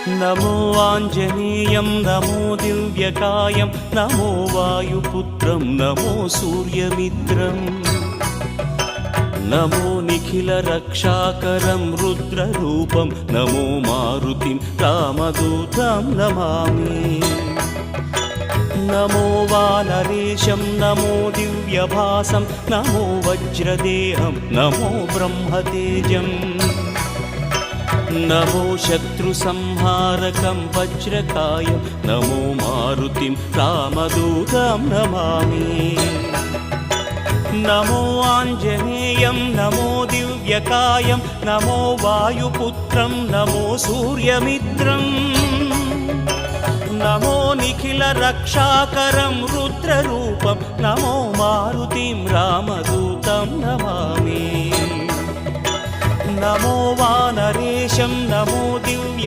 नमो आञ्जनेयं नमो दिव्यकायं नमो वायुपुत्रं नमो सूर्यमित्रम् नमो निखिलरक्षाकरं रुद्ररूपं नमो मारुतिं रामदूतं Namami नमो वानरेशं नमो दिव्यभासं नमो वज्रदेहं नमो ब्रह्मतेजम् नमो शत्रुसंहारकं वज्रकायं नमो मारुतिं रामदूतं Namami नमो आञ्जनेयं नमो दिव्यकायं नमो वायुपुत्रं नमो सूर्यमित्रम् नमो निखिलरक्षाकरं रुद्ररूपं नमो मारुतिं रामदूतं Namami नमो वानरेशं नमो Divya